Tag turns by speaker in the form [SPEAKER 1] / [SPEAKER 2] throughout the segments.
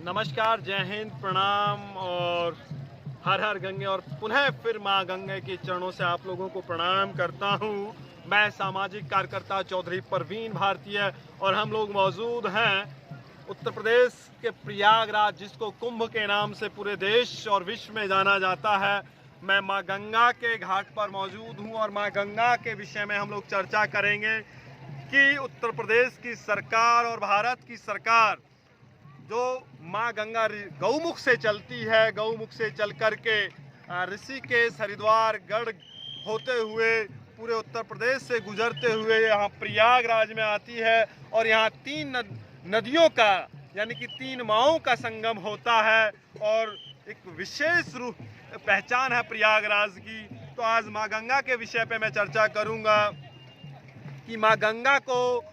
[SPEAKER 1] नमस्कार, जय हिंद, प्रणाम और हर हर गंगे। और पुनः फिर माँ गंगे के चरणों से आप लोगों को प्रणाम करता हूँ। मैं सामाजिक कार्यकर्ता चौधरी परवीन भारतीय और हम लोग मौजूद हैं उत्तर प्रदेश के प्रयागराज, जिसको कुंभ के नाम से पूरे देश और विश्व में जाना जाता है। मैं माँ गंगा के घाट पर मौजूद हूँ और माँ गंगा के विषय में हम लोग चर्चा करेंगे कि उत्तर प्रदेश की सरकार और भारत की सरकार जो माँ गंगा गौमुख से चलती है, गौमुख से चल कर के ऋषिकेश, हरिद्वार, गढ़ होते हुए पूरे उत्तर प्रदेश से गुजरते हुए यहाँ प्रयागराज में आती है और यहाँ तीन नदियों का यानी कि तीन माओं का संगम होता है और एक विशेष रूप पहचान है प्रयागराज की। तो आज माँ गंगा के विषय पे मैं चर्चा करूँगा कि माँ गंगा को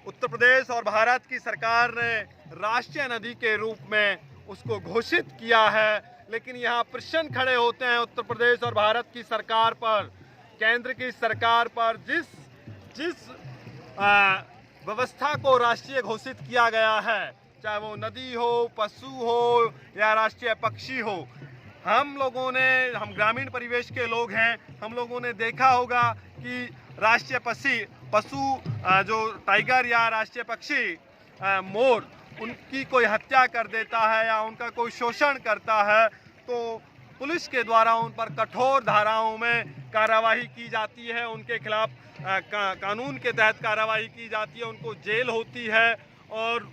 [SPEAKER 1] उत्तर प्रदेश और भारत की सरकार ने राष्ट्रीय नदी के रूप में उसको घोषित किया है। लेकिन यहाँ प्रश्न खड़े होते हैं उत्तर प्रदेश और भारत की सरकार पर, केंद्र की सरकार पर, जिस व्यवस्था को राष्ट्रीय घोषित किया गया है, चाहे वो नदी हो, पशु हो या राष्ट्रीय पक्षी हो। हम ग्रामीण परिवेश के लोग हैं, हम लोगों ने देखा होगा कि राष्ट्रीय पशु जो टाइगर या राष्ट्रीय पक्षी मोर, उनकी कोई हत्या कर देता है या उनका कोई शोषण करता है तो पुलिस के द्वारा उन पर कठोर धाराओं में कार्रवाई की जाती है, उनके खिलाफ कानून के तहत कार्रवाई की जाती है, उनको जेल होती है और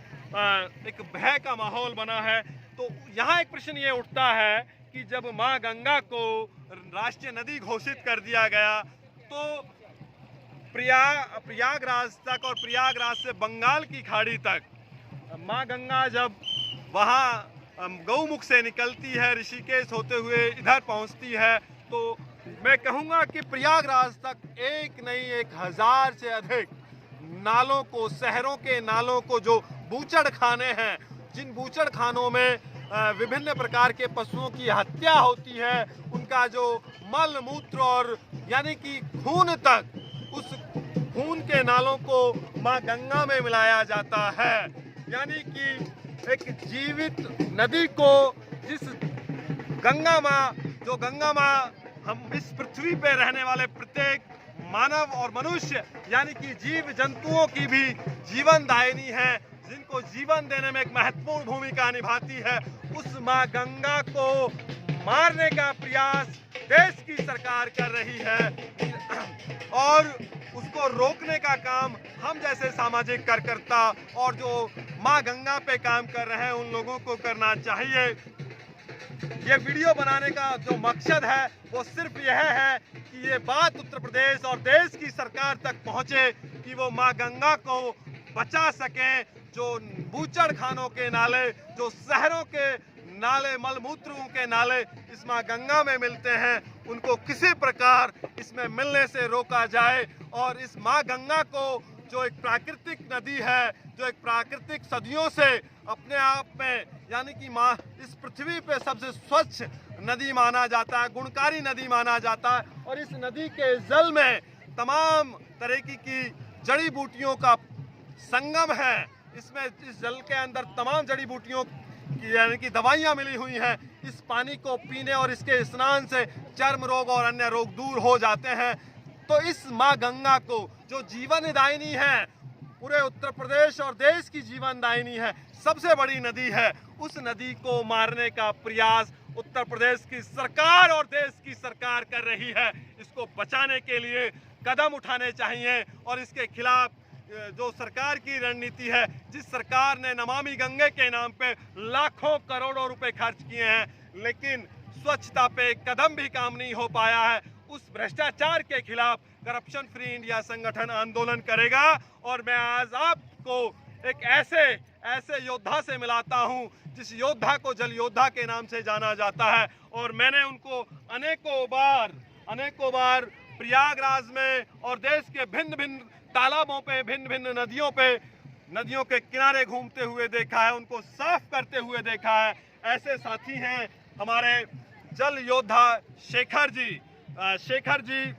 [SPEAKER 1] एक भय का माहौल बना है। तो यहाँ एक प्रश्न ये उठता है कि जब माँ गंगा को राष्ट्रीय नदी घोषित कर दिया गया तो प्रयागराज तक और प्रयागराज से बंगाल की खाड़ी तक माँ गंगा जब वहाँ गौमुख से निकलती है, ऋषिकेश होते हुए इधर पहुँचती है, तो मैं कहूँगा कि प्रयागराज तक एक नहीं 1000 से अधिक नालों को, शहरों के नालों को, जो बूचड़ खाने हैं, जिन बूचड़ खानों में विभिन्न प्रकार के पशुओं की हत्या होती है, उनका जो मल मूत्र और यानी कि खून तक, उस खून के नालों को माँ गंगा में मिलाया जाता है। यानी कि एक जीवित नदी को, जिस गंगा माँ हम इस पृथ्वी पे रहने वाले प्रत्येक मानव और मनुष्य यानी कि जीव जंतुओं की भी जीवन दायिनी है, जिनको जीवन देने में एक महत्वपूर्ण भूमिका निभाती है, उस माँ गंगा को मारने का प्रयास देश की सरकार कर रही है और उसको रोकने का काम हम जैसे सामाजिक कार्यकर्ता और जो माँ गंगा पे काम कर रहे हैं उन लोगों को करना चाहिए। ये वीडियो बनाने का जो मकसद है वो सिर्फ यह है कि ये बात उत्तर प्रदेश और देश की सरकार तक पहुंचे कि वो माँ गंगा को बचा सकें। जो बूचड़ खानों के नाले, जो शहरों के नाले, मलमूत्रों के नाले इस माँ गंगा में मिलते हैं, उनको किसी प्रकार इसमें मिलने से रोका जाए और इस माँ गंगा को, जो एक प्राकृतिक नदी है, जो एक प्राकृतिक सदियों से अपने आप में यानी कि माँ इस पृथ्वी पे सबसे स्वच्छ नदी माना जाता है, गुणकारी नदी माना जाता है और इस नदी के जल में तमाम तरीके की जड़ी बूटियों का संगम है। इसमें इस जल के अंदर तमाम जड़ी बूटियों की यानी कि दवाइयाँ मिली हुई हैं। इस पानी को पीने और इसके स्नान से चर्म रोग और अन्य रोग दूर हो जाते हैं। तो इस माँ गंगा को, जो जीवनदायिनी है, पूरे उत्तर प्रदेश और देश की जीवनदायिनी है, सबसे बड़ी नदी है, उस नदी को मारने का प्रयास उत्तर प्रदेश की सरकार और देश की सरकार कर रही है। इसको बचाने के लिए कदम उठाने चाहिए और इसके खिलाफ जो सरकार की रणनीति है, जिस सरकार ने नमामि गंगे के नाम पे लाखों करोड़ों रुपए खर्च किए हैं, लेकिन स्वच्छता पे कदम भी काम नहीं हो पाया है, उस भ्रष्टाचार के खिलाफ करप्शन फ्री इंडिया संगठन आंदोलन करेगा। और मैं आज आपको एक ऐसे योद्धा से मिलाता हूं, जिस योद्धा को जल योद्धा के नाम से जाना जाता है और मैंने उनको अनेकों बार प्रयागराज में और देश के भिन्न भिन्न तालाबों पे, भिन्न भिन्न नदियों के किनारे घूमते हुए देखा है, उनको साफ करते हुए देखा है। ऐसे साथी हैं हमारे जल योद्धा शेखर जी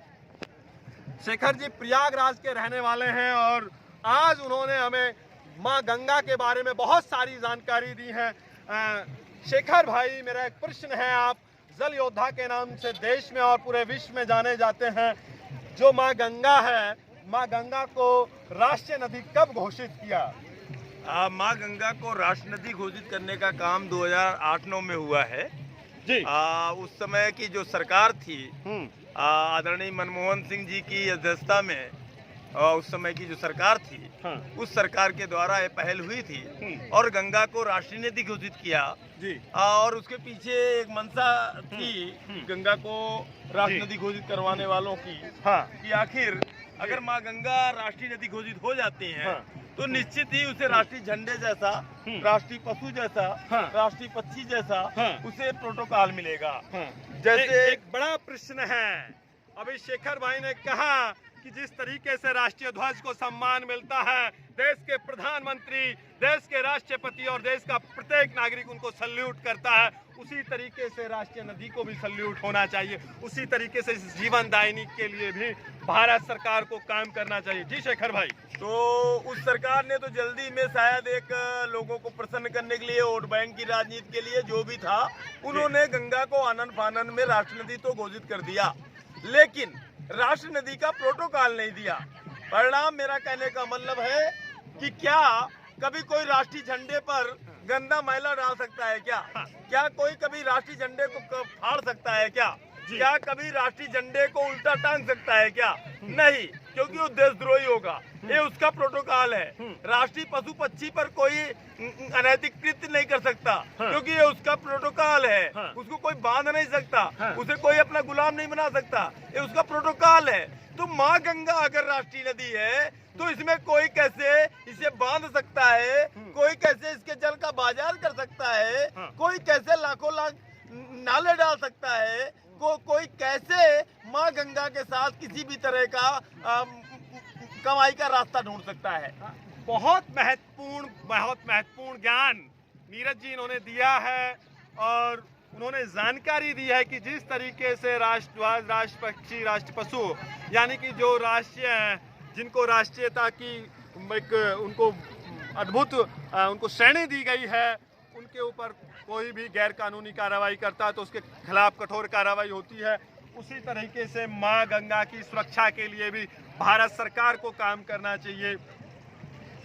[SPEAKER 1] प्रयागराज के रहने वाले हैं और आज उन्होंने हमें माँ गंगा के बारे में बहुत सारी जानकारी दी है। शेखर भाई, मेरा एक प्रश्न है, आप जल योद्धा के नाम से देश में और पूरे विश्व में जाने जाते हैं। जो माँ गंगा है, माँ गंगा को राष्ट्रीय नदी कब घोषित किया?
[SPEAKER 2] माँ गंगा को राष्ट्र नदी घोषित करने का काम 2008-9 में हुआ है
[SPEAKER 1] जी।
[SPEAKER 2] उस समय की जो सरकार थी आदरणीय मनमोहन सिंह जी की अध्यक्षता में उस समय की जो सरकार थी,
[SPEAKER 1] हाँ।
[SPEAKER 2] उस सरकार के द्वारा ये पहल हुई थी और गंगा को राष्ट्रीय नदी घोषित किया
[SPEAKER 1] जी।
[SPEAKER 2] और उसके पीछे एक मंशा थी गंगा को राष्ट्रीय नदी घोषित करवाने वालों की,
[SPEAKER 1] हाँ।
[SPEAKER 2] कि आखिर अगर माँ गंगा राष्ट्रीय नदी घोषित हो जाती है,
[SPEAKER 1] हाँ।
[SPEAKER 2] तो निश्चित ही उसे राष्ट्रीय झंडे जैसा, राष्ट्रीय पशु जैसा,
[SPEAKER 1] हाँ।
[SPEAKER 2] राष्ट्रीय पक्षी जैसा,
[SPEAKER 1] हाँ।
[SPEAKER 2] उसे प्रोटोकॉल मिलेगा।
[SPEAKER 1] हाँ।
[SPEAKER 2] जैसे
[SPEAKER 1] एक बड़ा प्रश्न है। अभी शेखर भाई ने कहा कि जिस तरीके से राष्ट्रीय ध्वज को सम्मान मिलता है, देश के प्रधानमंत्री, देश के राष्ट्रपति और देश का प्रत्येक नागरिक उनको सल्यूट करता है, उसी तरीके से राष्ट्रीय नदी को भी सल्यूट होना चाहिए। उसी तरीके से इस जीवन दायिनी के लिए भी भारत सरकार को काम करना चाहिए। जी शेखर भाई।
[SPEAKER 2] तो उस सरकार ने तो जल्दी में शायद एक लोगों को प्रसन्न करने के लिए, वोट बैंक की राजनीति के लिए जो भी था, उन्होंने गंगा को आनन फानन में राष्ट्र नदी तो घोषित कर दिया, लेकिन राष्ट्र नदी का प्रोटोकॉल नहीं दिया। परिणाम, मेरा कहने का मतलब है कि क्या कभी कोई राष्ट्रीय झंडे पर गंदा मैला डाल सकता है क्या? क्या कोई कभी राष्ट्रीय झंडे को फाड़ सकता है क्या? क्या कभी राष्ट्रीय झंडे को उल्टा टांग सकता है क्या? नहीं, क्योंकि वो देशद्रोही होगा। ये उसका प्रोटोकॉल है। राष्ट्रीय पशु पक्षी पर कोई अनैतिक कृत्य नहीं कर सकता, क्योंकि ये उसका प्रोटोकॉल है। उसको कोई बांध नहीं सकता, उसे कोई अपना गुलाम नहीं बना सकता, ये उसका प्रोटोकॉल है। तो माँ गंगा अगर राष्ट्रीय नदी है, तो इसमें कोई कैसे इसे बांध सकता है, कोई कैसे इसके जल का बाजार कर सकता है, कोई कैसे लाखों लाख नाले डाल सकता है, कोई कैसे माँ गंगा के साथ किसी भी तरह का कमाई का रास्ता ढूंढ सकता है।
[SPEAKER 1] बहुत महत्वपूर्ण ज्ञान नीरज जी इन्होंने दिया है और उन्होंने जानकारी दी है कि जिस तरीके से राष्ट्रध्वज, राष्ट्र पक्षी, राष्ट्र पशु, यानी कि जो राष्ट्रीय हैं, जिनको राष्ट्रीयता की एक उनको अद्भुत उनको श्रेणी दी गई है, उनके ऊपर कोई भी गैर कानूनी कार्रवाई करता है तो उसके खिलाफ कठोर कार्रवाई होती है। उसी तरीके से माँ गंगा की सुरक्षा के लिए भी भारत सरकार को काम करना चाहिए।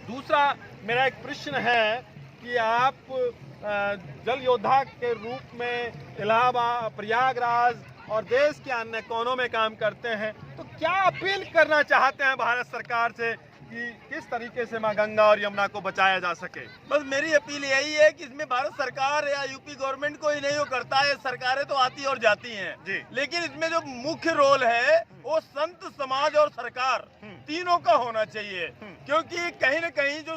[SPEAKER 1] दूसरा मेरा एक प्रश्न है कि आप जल योद्धा के रूप में इलाहाबाद, प्रयागराज और देश के अन्य कोनों में काम करते हैं, तो क्या अपील करना चाहते हैं भारत सरकार से कि किस तरीके से माँ गंगा और यमुना को बचाया जा सके?
[SPEAKER 2] बस मेरी अपील यही है कि इसमें भारत सरकार या यूपी गवर्नमेंट कोई नहीं वो करता है, सरकारें तो आती और जाती हैं
[SPEAKER 1] जी।
[SPEAKER 2] लेकिन इसमें जो मुख्य रोल है वो संत समाज और सरकार तीनों का होना चाहिए, क्योंकि कहीं न कहीं जो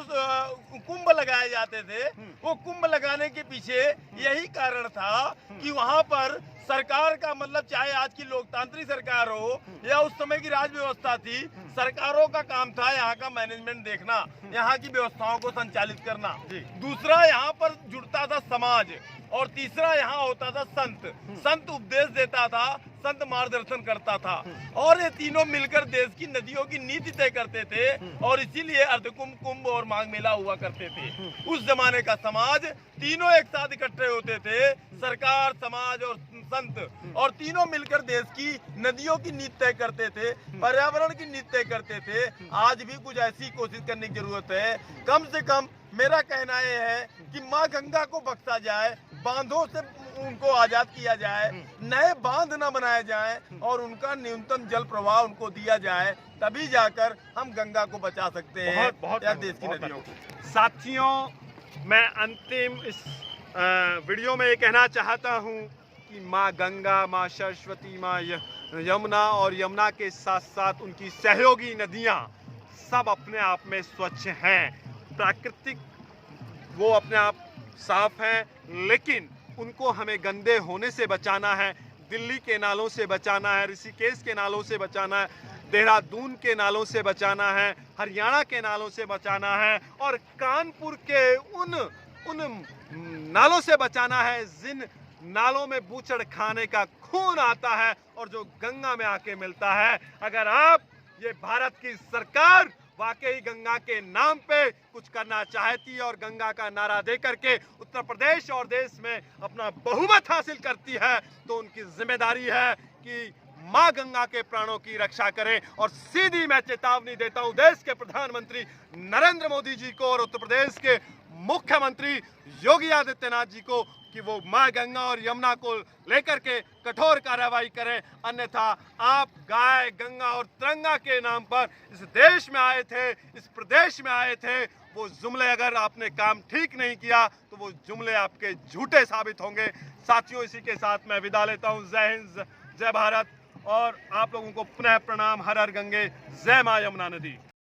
[SPEAKER 2] कुंभ लगाए जाते थे, वो कुंभ लगाने के पीछे यही कारण था कि वहाँ पर सरकार का मतलब, चाहे आज की लोकतांत्रिक सरकार हो या उस समय की राज व्यवस्था थी, सरकारों का काम था यहाँ का मैनेजमेंट देखना, यहाँ की व्यवस्थाओं को संचालित करना। दूसरा यहाँ पर जुड़ता था समाज और तीसरा यहाँ होता था संत उपदेश देता था, संत मार्गदर्शन करता था और ये तीनों मिलकर देश की नदियों की नीति तय करते थे और इसीलिए अर्धकुंभ, कुंभ और माघ मेला हुआ करते थे। उस जमाने का समाज तीनों एक साथ इकट्ठे होते थे, सरकार, समाज और संत, और तीनों मिलकर देश की नदियों की नीति तय करते थे, पर्यावरण की नीति तय करते थे। आज भी कुछ ऐसी कोशिश करने की जरूरत है। कम से कम मेरा कहना यह है कि माँ गंगा को बख्शा जाए, बांधों से उनको आजाद किया जाए, नए बांध न बनाए जाएं और उनका न्यूनतम जल प्रवाह उनको दिया जाए, तभी जाकर हम गंगा को बचा सकते हैं या देश की नदियों को।
[SPEAKER 1] साथियों, मैं अंतिम इस वीडियो में ये कहना चाहता हूँ कि माँ गंगा, माँ सरस्वती, माँ यमुना और यमुना के साथ साथ उनकी सहयोगी नदियाँ सब अपने आप में स्वच्छ हैं, प्राकृतिक वो अपने आप साफ हैं, लेकिन उनको हमें गंदे होने से बचाना है। दिल्ली के नालों से बचाना है, ऋषिकेश के नालों से बचाना है, देहरादून के नालों से बचाना है, हरियाणा के नालों से बचाना है और कानपुर के उन नालों से बचाना है जिन नालों में बूचड़ खाने का खून आता है और जो गंगा में आके मिलता है। अगर आप ये भारत की सरकार वाकई गंगा के नाम पे कुछ करना चाहती है और गंगा का नारा दे करके उत्तर प्रदेश और देश में अपना बहुमत हासिल करती है, तो उनकी जिम्मेदारी है कि मां गंगा के प्राणों की रक्षा करें। और सीधी मैं चेतावनी देता हूं देश के प्रधानमंत्री नरेंद्र मोदी जी को और उत्तर प्रदेश के मुख्यमंत्री योगी आदित्यनाथ जी को कि वो मां गंगा और यमुना को लेकर के कठोर कार्रवाई करें, अन्यथा आप गाय गंगा और तिरंगा के नाम पर इस देश में आए थे, इस प्रदेश में आए थे, वो जुमले अगर आपने काम ठीक नहीं किया तो वो जुमले आपके झूठे साबित होंगे। साथियों, इसी के साथ मैं विदा लेता हूं। जय हिंद, जय भारत और आप लोगों को पुनः प्रणाम। हर हर गंगे, जय मां यमुना नदी।